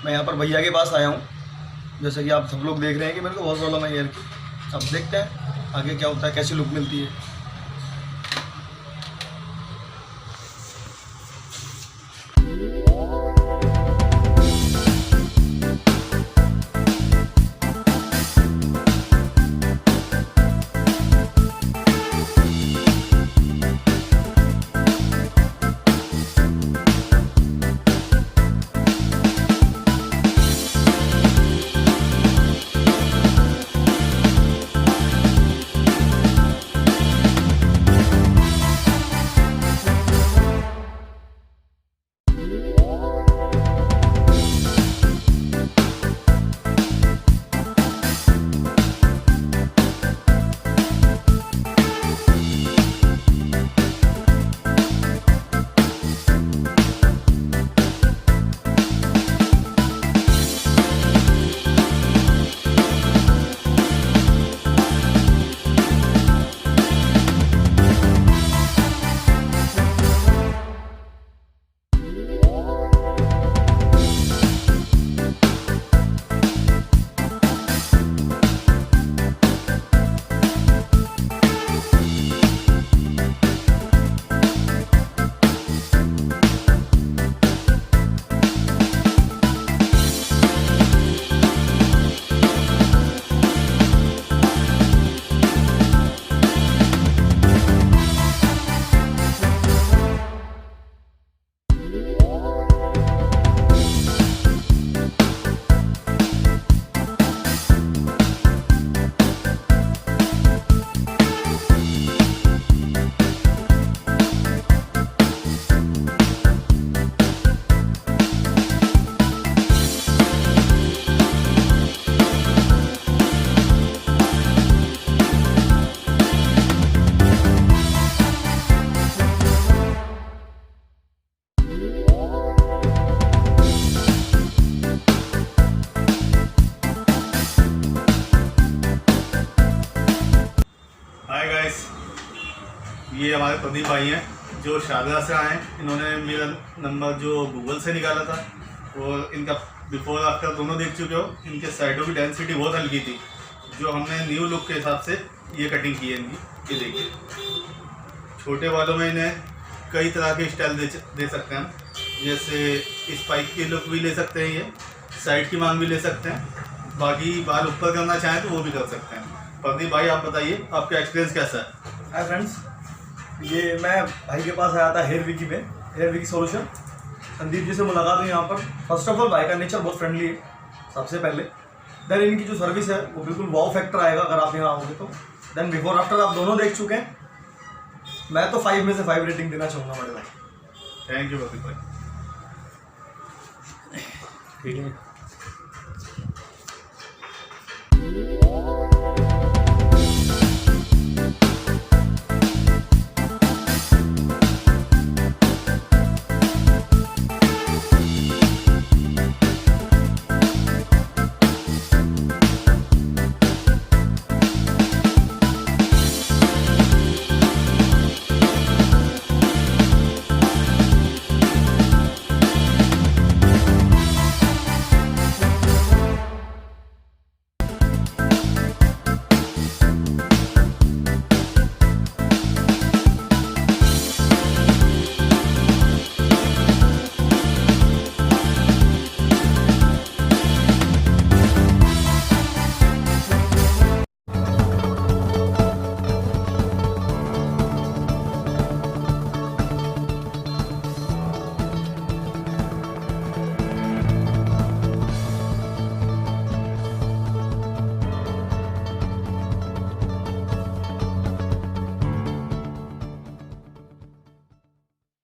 मैं यहाँ पर भैया के पास आया हूँ। जैसे कि आप सब लोग देख रहे हैं कि मेरे को बहुत प्रॉब्लम है हेयर की। अब देखते हैं आगे क्या होता है, कैसी लुक मिलती है। हाय गाइस, ये हमारे प्रदीप भाई हैं जो शारदा से आए हैं। इन्होंने मेरा नंबर जो गूगल से निकाला था और इनका बिफोर आफ्टर दोनों देख चुके हो। इनके साइडों की डेंसिटी बहुत हल्की थी, जो हमने न्यू लुक के हिसाब से ये कटिंग की है इनकी। ये देखिए, छोटे बालों में इन्हें कई तरह के स्टाइल दे सकते हैं हम। जैसे स्पाइक की लुक भी ले सकते हैं, ये साइड की मांग भी ले सकते हैं, बाकी बाल ऊपर करना चाहें तो वो भी कर सकते हैं। प्रदीप भाई, आप बताइए आपका एक्सपीरियंस कैसा है? हाय फ्रेंड्स, ये मैं भाई के पास आया था हेयर विगी में, हेयर विगी सोल्यूशन। संदीप जी से मुलाकात हुई यहाँ पर। फर्स्ट ऑफ ऑल भाई का नेचर बहुत फ्रेंडली है सबसे पहले। देन इनकी जो सर्विस है वो बिल्कुल वाव फैक्टर आएगा अगर आप यहाँ आओगे तो। देन बिफोर आफ्टर आप दोनों देख चुके हैं। मैं तो 5 में से 5 रेटिंग देना चाहूँगा बड़े भाई। थैंक यू प्रदीप भाई। ठीक है।